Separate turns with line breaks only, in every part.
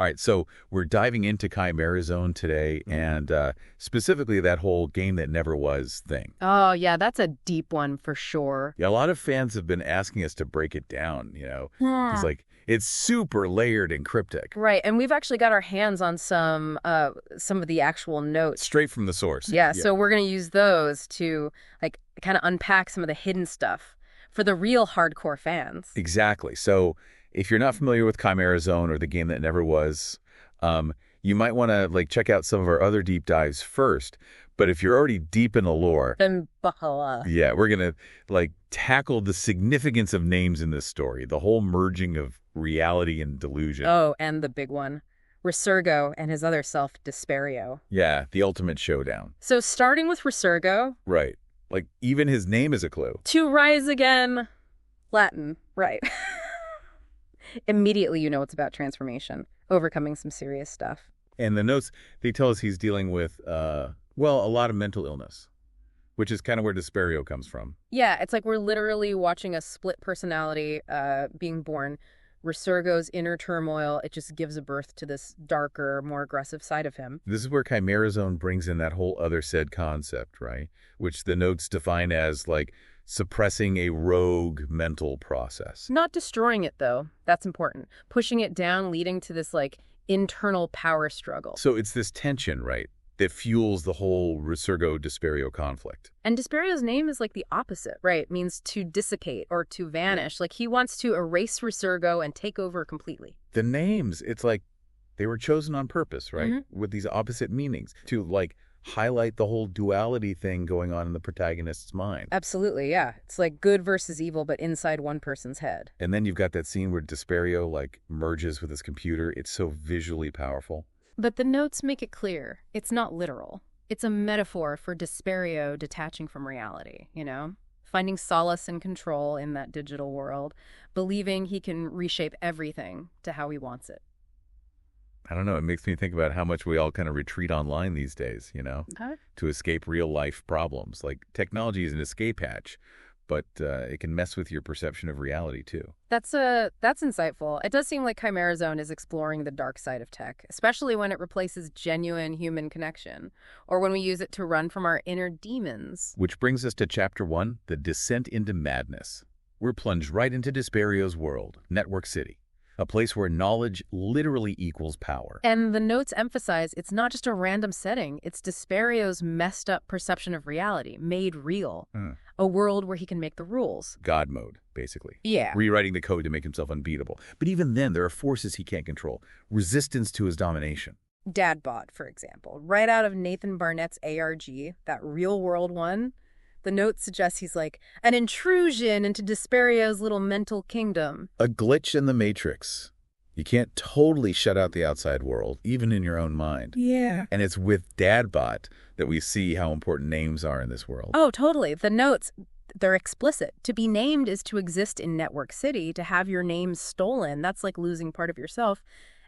All right, so we're diving into Chimera Zone today, and specifically that whole game that never was thing.
Oh, yeah, that's a deep one for sure.
Yeah, a lot of fans have been asking us to break it down, because
Yeah.
it's super layered and cryptic,
Right, and we've actually got our hands on some of the actual notes.
straight from the source.
Yeah,
Yeah,
so we're going to use those to like kind of unpack some of the hidden stuff for the real hardcore fans.
exactly. So if you're not familiar with Chimera Zone or the game that never was, you might want to check out some of our other deep dives first. But if you're already deep in the lore,
And Bahala.
yeah, we're gonna tackle the significance of names in this story, the whole merging of reality and delusion.
Oh, and the big one, Resurgo and his other self, Desperio.
Yeah, the ultimate showdown.
So starting with Resurgo,
Right. Even his name is a clue.
to rise again, Latin, right. Immediately you know it's about transformation, overcoming some serious stuff.
And the notes, they tell us he's dealing with, a lot of mental illness, which is kind of where Desperio comes from.
Yeah, it's like we're literally watching a split personality being born. Resurgo's inner turmoil, it just gives a birth to this darker, more aggressive side of him.
This is where Chimera Zone brings in that whole other said concept, right? Which the notes define as, suppressing a rogue mental process.
Not destroying it, though. That's important. Pushing it down, leading to this, internal power struggle.
So it's this tension, right, that fuels the whole Resurgo-Desperio conflict.
And Desperio's name is the opposite, right? It means to dissipate or to vanish. He wants to erase Resurgo and take over completely.
The names, it's like they were chosen on purpose, right?
Mm-hmm.
With these opposite meanings to highlight the whole duality thing going on in the protagonist's mind.
Absolutely, yeah. It's like good versus evil, but inside one person's head.
And then you've got that scene where Desperio merges with his computer. It's so visually powerful.
But the notes make it clear it's not literal. It's a metaphor for Desperio detaching from reality, Finding solace and control in that digital world, believing he can reshape everything to how he wants it.
I don't know. It makes me think about how much we all kind of retreat online these days,
Huh?
to escape real life problems. Technology is an escape hatch, but it can mess with your perception of reality too.
That's insightful. It does seem like Chimera Zone is exploring the dark side of tech, especially when it replaces genuine human connection, or when we use it to run from our inner demons.
Which brings us to Chapter 1, The Descent into Madness. We're plunged right into Desperio's world, Network City, a place where knowledge literally equals power.
And the notes emphasize it's not just a random setting, it's Desperio's messed up perception of reality, made real. A world where he can make the rules.
God mode, basically.
Yeah.
Rewriting the code to make himself unbeatable. But even then, there are forces he can't control. Resistance to his domination.
Dadbot, for example, right out of Nathan Barnett's ARG, that real-world one. The note suggests he's an intrusion into Desperio's little mental kingdom.
A glitch in the matrix. You can't totally shut out the outside world, even in your own mind.
Yeah.
And it's with Dadbot that we see how important names are in this world.
Oh, totally. The notes, they're explicit. To be named is to exist in Network City. To have your name stolen, that's like losing part of yourself.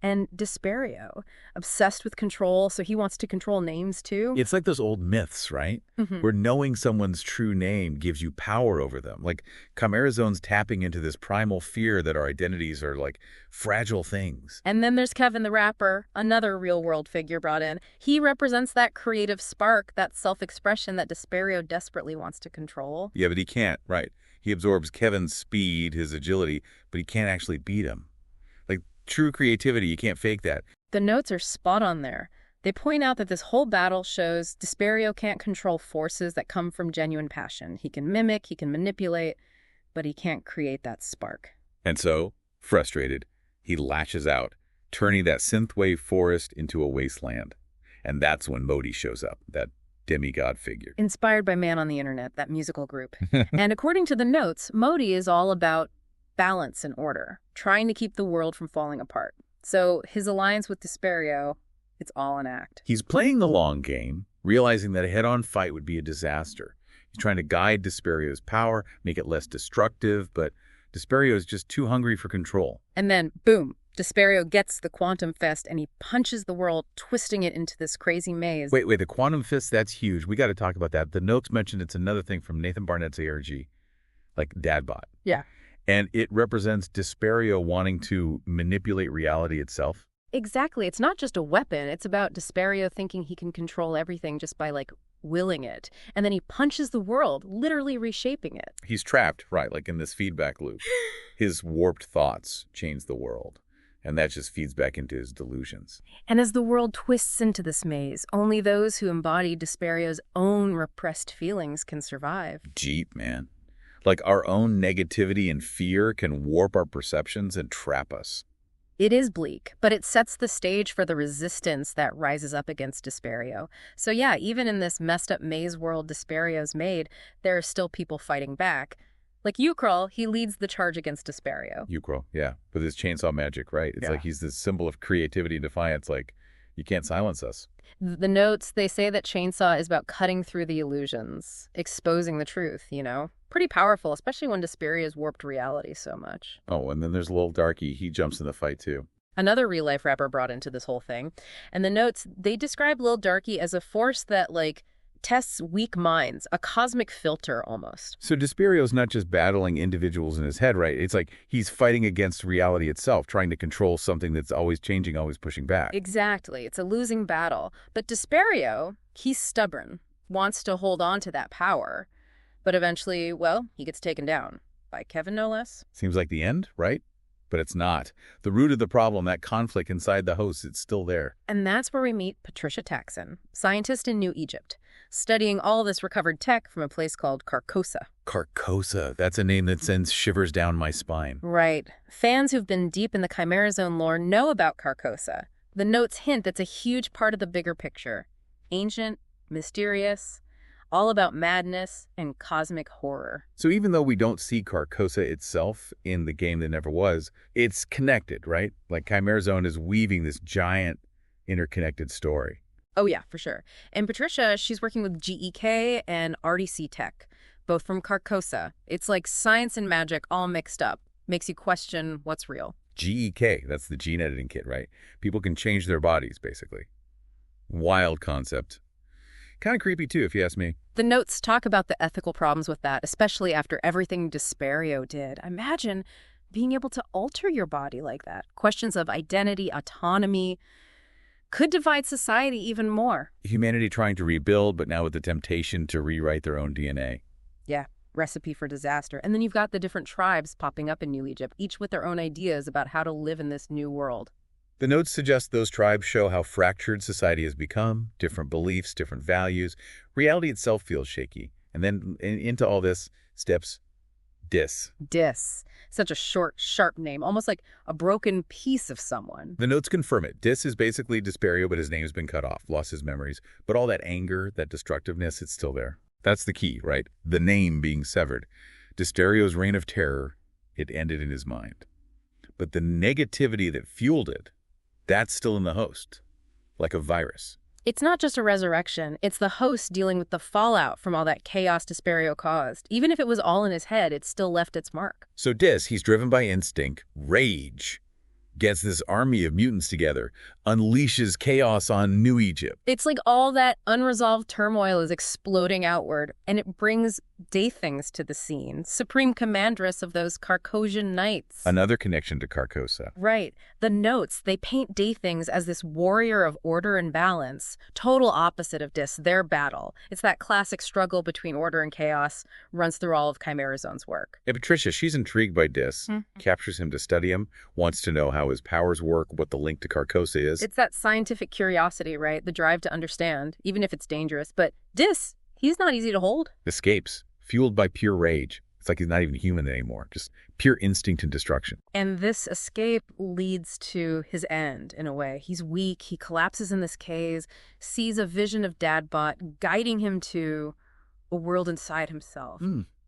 And Desperio, obsessed with control, so he wants to control names too.
It's like those old myths, right?
Mm-hmm.
Where knowing someone's true name gives you power over them. Chimera Zone's tapping into this primal fear that our identities are fragile things.
And then there's Kevin the Rapper, another real-world figure brought in. He represents that creative spark, that self-expression that Desperio desperately wants to control.
Yeah, but he can't, right? He absorbs Kevin's speed, his agility, but he can't actually beat him. True creativity, you can't fake that.
The notes are spot on there. They point out that this whole battle shows Desperio can't control forces that come from genuine passion. He can mimic, he can manipulate, but he can't create that spark.
And so, frustrated, he lashes out, turning that synthwave forest into a wasteland. And that's when Modi shows up, that demigod figure.
Inspired by Man on the Internet, that musical group. And according to the notes, Modi is all about balance and order, trying to keep the world from falling apart. So his alliance with Desperio, it's all an act.
He's playing the long game, realizing that a head-on fight would be a disaster. He's trying to guide Desperio's power, make it less destructive, but Desperio is just too hungry for control.
And then, boom, Desperio gets the Quantum Fist and he punches the world, twisting it into this crazy maze.
Wait, the Quantum Fist, that's huge. We got to talk about that. The notes mentioned it's another thing from Nathan Barnett's ARG, Dadbot.
Yeah.
And it represents Desperio wanting to manipulate reality itself.
Exactly. It's not just a weapon. It's about Desperio thinking he can control everything just by, like, willing it. And then he punches the world, literally reshaping it.
He's trapped, right, like in this feedback loop. His warped thoughts change the world, and that just feeds back into his delusions.
And as the world twists into this maze, only those who embody Desperio's own repressed feelings can survive.
Deep, man. Like our own negativity and fear can warp our perceptions and trap us.
It is bleak, but it sets the stage for the resistance that rises up against Desperio. So yeah, even in this messed up maze world Desperio's made, there are still people fighting back. Like Ukral, he leads the charge against Desperio.
Ukro, yeah, with his chainsaw magic, right? It's
Yeah.
like he's this symbol of creativity and defiance, like, you can't silence us.
The notes, they say that Chainsaw is about cutting through the illusions, exposing the truth, you know? Pretty powerful, especially when Desperio's warped reality so much.
Oh, and then there's Lil Darky. He jumps in the fight, too.
Another real-life rapper brought into this whole thing. And the notes, they describe Lil Darky as a force that, like, tests weak minds, a cosmic filter almost.
So Desperio's not just battling individuals in his head, right? It's like he's fighting against reality itself, trying to control something that's always changing, always pushing back.
Exactly. It's a losing battle. But Desperio, he's stubborn, wants to hold on to that power. But eventually, well, he gets taken down. By Kevin, no less.
Seems like the end, right? But it's not. The root of the problem, that conflict inside the host, it's still there.
And that's where we meet Patricia Taxon, scientist in New Egypt, studying all this recovered tech from a place called Carcosa.
Carcosa, that's a name that sends shivers down my spine.
Right. Fans who've been deep in the Chimera Zone lore know about Carcosa. The notes hint that's a huge part of the bigger picture. Ancient, mysterious, all about madness and cosmic horror.
So even though we don't see Carcosa itself in the game that never was, it's connected, right? Like Chimera Zone is weaving this giant interconnected story.
Oh yeah, for sure. And Patricia, she's working with GEK and RDC Tech, both from Carcosa. It's like science and magic all mixed up. Makes you question what's real.
GEK, that's the gene editing kit, right? People can change their bodies, basically. Wild concept. Kind of creepy, too, if you ask me.
The notes talk about the ethical problems with that, especially after everything Desperio did. Imagine being able to alter your body like that. Questions of identity, autonomy, could divide society even more.
Humanity trying to rebuild, but now with the temptation to rewrite their own DNA.
Yeah, recipe for disaster. And then you've got the different tribes popping up in New Egypt, each with their own ideas about how to live in this new world.
The notes suggest those tribes show how fractured society has become, different beliefs, different values. Reality itself feels shaky. And then into all this steps Dis.
Dis. Such a short, sharp name, almost like a broken piece of someone.
The notes confirm it. Dis is basically Desperio, but his name's been cut off, lost his memories. But all that anger, that destructiveness, it's still there. That's the key, right? The name being severed. Desperio's reign of terror, it ended in his mind. But the negativity that fueled it, that's still in the host, like a virus.
It's not just a resurrection. It's the host dealing with the fallout from all that chaos Desperio caused. Even if it was all in his head, it still left its mark.
So Dis, he's driven by instinct, rage, gets this army of mutants together, unleashes chaos on New Egypt.
It's like all that unresolved turmoil is exploding outward, and it brings Daythings to the scene, supreme commandress of those Carcosian knights.
Another connection to Carcosa.
Right. The notes, they paint Daythings as this warrior of order and balance, total opposite of Dis, their battle. It's that classic struggle between order and chaos, runs through all of Chimera Zone's work.
And Patricia, she's intrigued by Dis, captures him to study him, wants to know how his powers work, what the link to Carcosa is.
It's that scientific curiosity, right? The drive to understand, even if it's dangerous. But Dis, he's not easy to hold.
Escapes, fueled by pure rage. It's like he's not even human anymore, just pure instinct and destruction.
And this escape leads to his end, in a way. He's weak, he collapses in this cave, sees a vision of Dadbot guiding him to a world inside himself.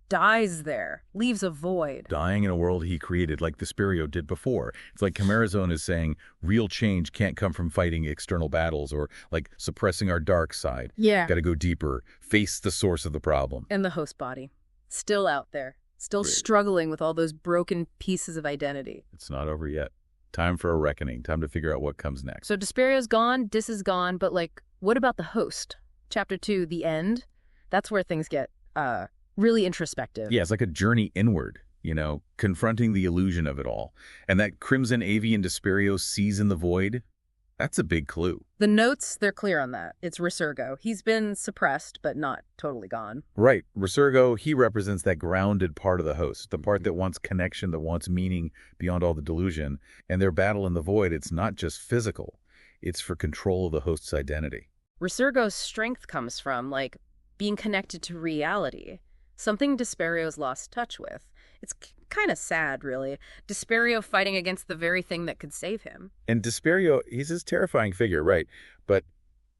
Dies there, leaves a void.
Dying in a world he created, like Desperio did before. It's like Chimera Zone is saying real change can't come from fighting external battles or like suppressing our dark side.
Yeah.
Got to go deeper, face the source of the problem.
And the host body, still out there, still struggling with all those broken pieces of identity.
It's not over yet. Time for a reckoning. Time to figure out what comes next.
So Desperio's gone, Dis is gone, but like, what about the host? Chapter 2, the end? That's where things get, really introspective.
Yeah, it's like a journey inward, you know, confronting the illusion of it all. And that crimson avian Desperio sees in the void, That's a big clue.
The notes, they're clear on that. It's Resurgo. He's been suppressed, but not totally gone.
Right. Resurgo, he represents that grounded part of the host, the part that wants connection, that wants meaning beyond all the delusion. And their battle in the void, it's not just physical. It's for control of the host's identity.
Resurgo's strength comes from, like, being connected to reality, something Desperio's lost touch with. It's kind of sad, really. Desperio fighting against the very thing that could save him.
And Desperio, he's this terrifying figure, right? But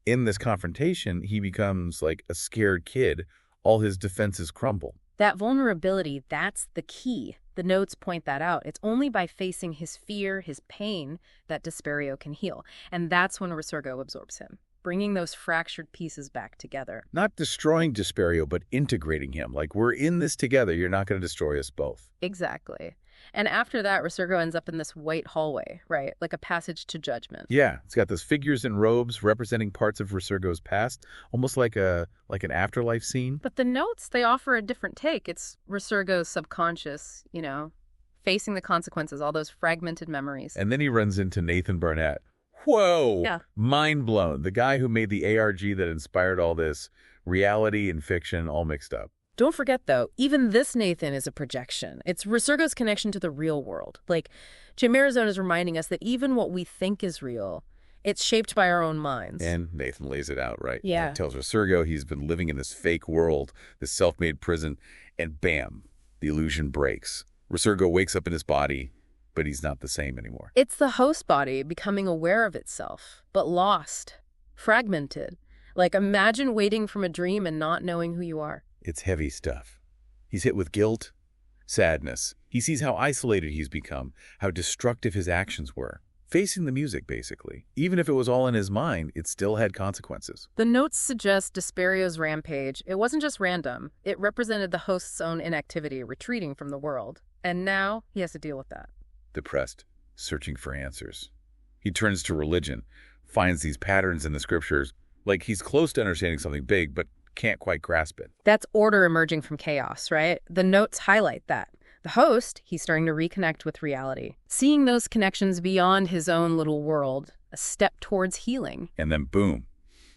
in this confrontation, he becomes like a scared kid. All his defenses crumble.
That vulnerability, that's the key. The notes point that out. It's only by facing his fear, his pain, that Desperio can heal. And that's when Resurgo absorbs him, bringing those fractured pieces back together.
Not destroying Desperio, but integrating him. Like, we're in this together. You're not going to destroy us both.
Exactly. And after that, Resurgo ends up in this white hallway, right? Like a passage to judgment.
Yeah, it's got those figures in robes representing parts of Resurgo's past, almost like an afterlife scene.
But the notes, they offer a different take. It's Resurgo's subconscious, facing the consequences, all those fragmented memories.
And then he runs into Nathan Barnett. Whoa!
Yeah.
Mind blown. The guy who made the ARG that inspired all this, reality and fiction all mixed up.
Don't forget, though, even this Nathan is a projection. It's Resurgo's connection to the real world. Like, Chimarazone is reminding us that even what we think is real, it's shaped by our own minds.
And Nathan lays it out, right?
Yeah.
He tells Resurgo he's been living in this fake world, this self-made prison, and bam, the illusion breaks. Resurgo wakes up in his body, but he's not the same anymore.
It's the host body becoming aware of itself, but lost, fragmented. Like, imagine waking from a dream and not knowing who you are.
It's heavy stuff. He's hit with guilt, sadness. He sees how isolated he's become, how destructive his actions were. Facing the music, basically. Even if it was all in his mind, it still had consequences.
The notes suggest Desperio's rampage. It wasn't just random. It represented the host's own inactivity, retreating from the world. And now he has to deal with that.
Depressed, searching for answers. He turns to religion, finds these patterns in the scriptures, like he's close to understanding something big, but can't quite grasp it.
That's order emerging from chaos, right? The notes highlight that. The host, he's starting to reconnect with reality, seeing those connections beyond his own little world, a step towards healing.
And then boom,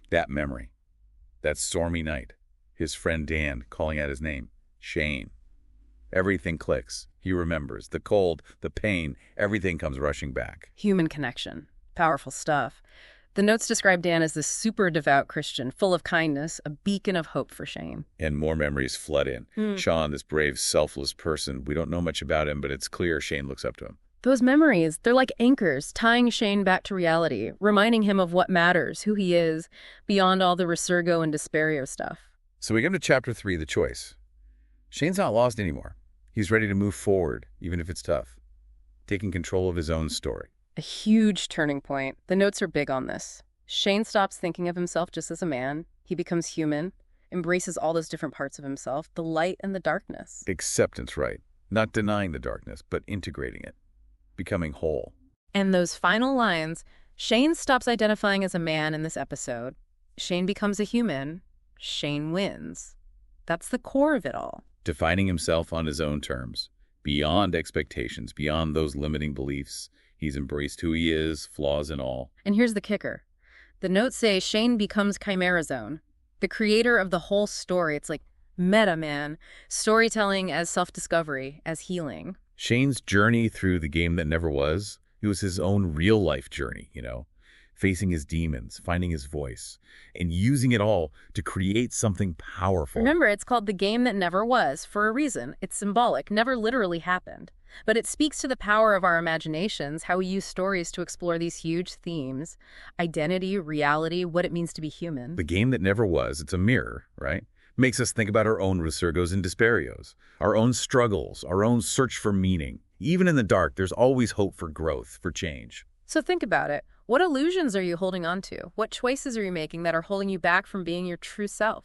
that memory, that stormy night, his friend Dan calling out his name, Shane. Everything clicks. He remembers. The cold, the pain, everything comes rushing back.
Human connection. Powerful stuff. The notes describe Dan as this super devout Christian, full of kindness, a beacon of hope for Shane.
And more memories flood in. Sean, this brave, selfless person, we don't know much about him, but it's clear Shane looks up to him.
Those memories, they're like anchors, tying Shane back to reality, reminding him of what matters, who he is, beyond all the Resurgo and Desperio stuff.
So we come to Chapter 3, The Choice. Shane's not lost anymore. He's ready to move forward, even if it's tough, taking control of his own story.
A huge turning point. The notes are big on this. Shane stops thinking of himself just as a man. He becomes human, embraces all those different parts of himself, the light and the darkness.
Acceptance, right? Not denying the darkness, but integrating it, becoming whole.
And those final lines, Shane stops identifying as a man in this episode. Shane becomes a human. Shane wins. That's the core of it all.
Defining himself on his own terms, beyond expectations, beyond those limiting beliefs. He's embraced who he is, flaws and all.
And here's the kicker. The notes say Shane becomes Chimarazone, the creator of the whole story. It's like meta, man. Storytelling as self-discovery, as healing.
Shane's journey through the game that never was, it was his own real-life journey, facing his demons, finding his voice, and using it all to create something powerful.
Remember, it's called The Game That Never Was for a reason. It's symbolic, never literally happened. But it speaks to the power of our imaginations, how we use stories to explore these huge themes, identity, reality, what it means to be human.
The game that never was, it's a mirror, right? Makes us think about our own Resurgos and Desperios, our own struggles, our own search for meaning. Even in the dark, there's always hope for growth, for change.
So think about it. What illusions are you holding on to? What choices are you making that are holding you back from being your true self?